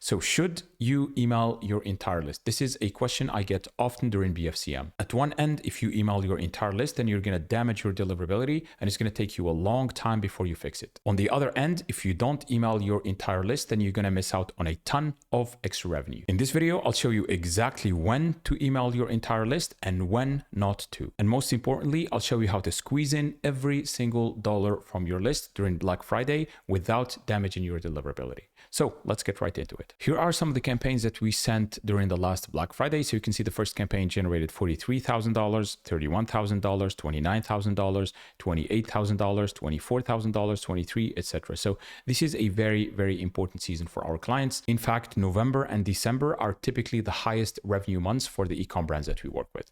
So should you email your entire list? This is a question I get often during BFCM. At one end, if you email your entire list, then you're going to damage your deliverability and it's going to take you a long time before you fix it. On the other end, if you don't email your entire list, then you're going to miss out on a ton of extra revenue. In this video, I'll show you exactly when to email your entire list and when not to. And most importantly, I'll show you how to squeeze in every single dollar from your list during Black Friday without damaging your deliverability. So let's get right into it. Here are some of the campaigns that we sent during the last Black Friday. So you can see the first campaign generated $43,000, $31,000, $29,000, $28,000, $24,000, $23,000, etc. So this is a very, very important season for our clients. In fact, November and December are typically the highest revenue months for the e-com brands that we work with.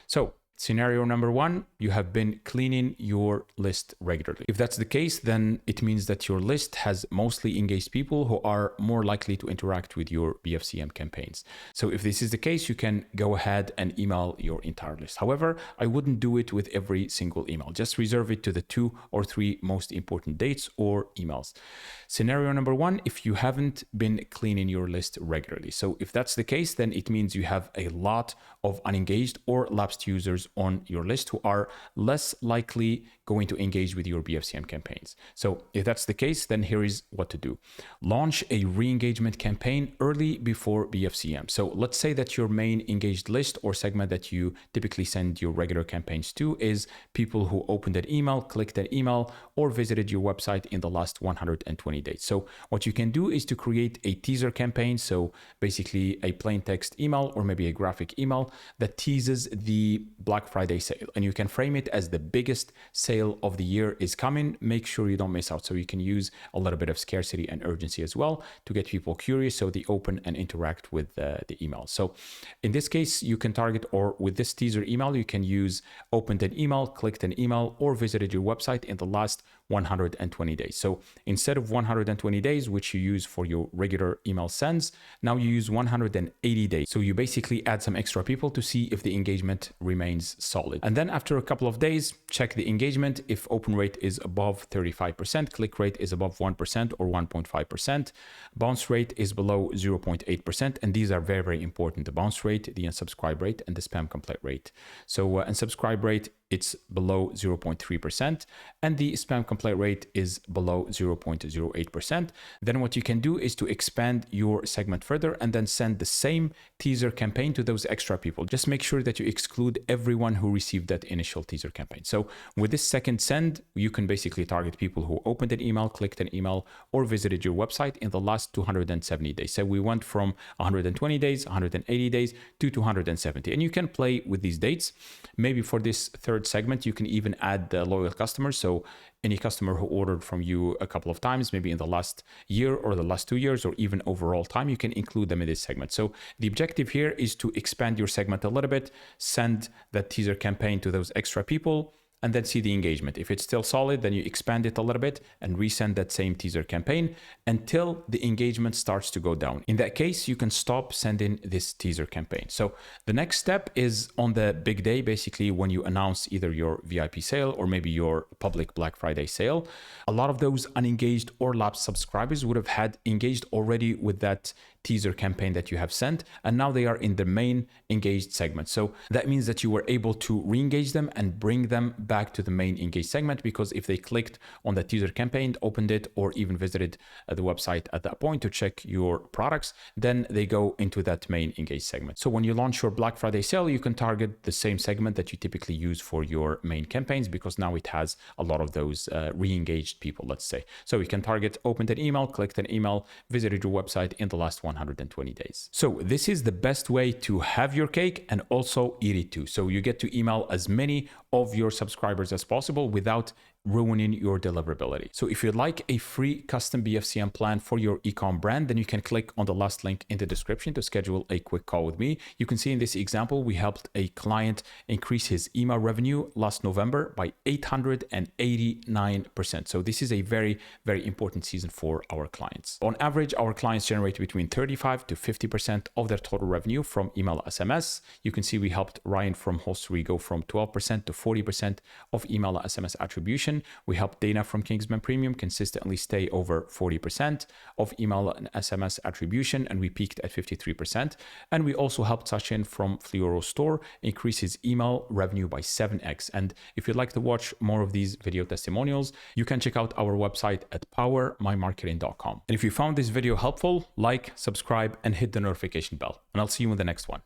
So scenario number one, you have been cleaning your list regularly. If that's the case, then it means that your list has mostly engaged people who are more likely to interact with your BFCM campaigns. So if this is the case, you can go ahead and email your entire list. However, I wouldn't do it with every single email. Just reserve it to the 2 or 3 most important dates or emails. Scenario number one, if you haven't been cleaning your list regularly. So if that's the case, then it means you have a lot of unengaged or lapsed users on your list who are less likely going to engage with your BFCM campaigns. So if that's the case, then here is what to do. Launch a re-engagement campaign early before BFCM. So let's say that your main engaged list or segment that you typically send your regular campaigns to is people who opened an email, clicked an email, or visited your website in the last 120 days. So what you can do is to create a teaser campaign. So basically a plain text email or maybe a graphic email that teases the Black Friday sale. And you can frame it as the biggest sale of the year is coming. Make sure you don't miss out. So you can use a little bit of scarcity and urgency as well to get people curious so they open and interact with the email. So in this case, you can target, or with this teaser email, you can use opened an email, clicked an email, or visited your website in the last 120 days. So instead of 120 days, which you use for your regular email sends, now you use 180 days. So you basically add some extra people to see if the engagement remains solid. And then after a couple of days, check the engagement. If open rate is above 35%, click rate is above 1% or 1.5%, bounce rate is below 0.8%. And these are very, very important. The bounce rate, the unsubscribe rate, and the spam complaint rate. So unsubscribe rate, it's below 0.3%, and the spam complaint rate is below 0.08%. Then what you can do is to expand your segment further and then send the same teaser campaign to those extra people. Just make sure that you exclude everyone who received that initial teaser campaign. So with this second send, you can basically target people who opened an email, clicked an email, or visited your website in the last 270 days. So we went from 120 days, 180 days to 270. And you can play with these dates. Maybe for this third segment, you can even add the loyal customers. So any customer who ordered from you a couple of times, maybe in the last year or the last 2 years, or even overall time, you can include them in this segment. So the objective here is to expand your segment a little bit, send that teaser campaign to those extra people, and then see the engagement. If it's still solid, then you expand it a little bit and resend that same teaser campaign until the engagement starts to go down. In that case, you can stop sending this teaser campaign. So the next step is on the big day, basically when you announce either your VIP sale or maybe your public Black Friday sale. A lot of those unengaged or lapsed subscribers would have had engaged already with that teaser campaign that you have sent, and now they are in the main engaged segment. So that means that you were able to re-engage them and bring them back to the main engaged segment, because if they clicked on the teaser campaign, opened it, or even visited the website at that point to check your products, then they go into that main engaged segment. So when you launch your Black Friday sale, you can target the same segment that you typically use for your main campaigns, because now it has a lot of those re-engaged people, let's say. So you can target opened an email, clicked an email, visited your website in the last 120 days. So this is the best way to have your cake and also eat it too. So you get to email as many of your subscribers as possible without ruining your deliverability. So if you'd like a free custom BFCM plan for your e-com brand, then you can click on the last link in the description to schedule a quick call with me. You can see in this example, we helped a client increase his email revenue last November by 889%. So this is a very, very important season for our clients. On average, our clients generate between 35 to 50% of their total revenue from email SMS. You can see we helped Ryan from Hostery go from 12% to 40% of email SMS attribution. attribution. We helped Dana from Kingsman Premium consistently stay over 40% of email and SMS attribution, and we peaked at 53%. And we also helped Sachin from Fluoro Store increase his email revenue by 7x. And if you'd like to watch more of these video testimonials, you can check out our website at powermymarketing.com. And if you found this video helpful, like, subscribe, and hit the notification bell. And I'll see you in the next one.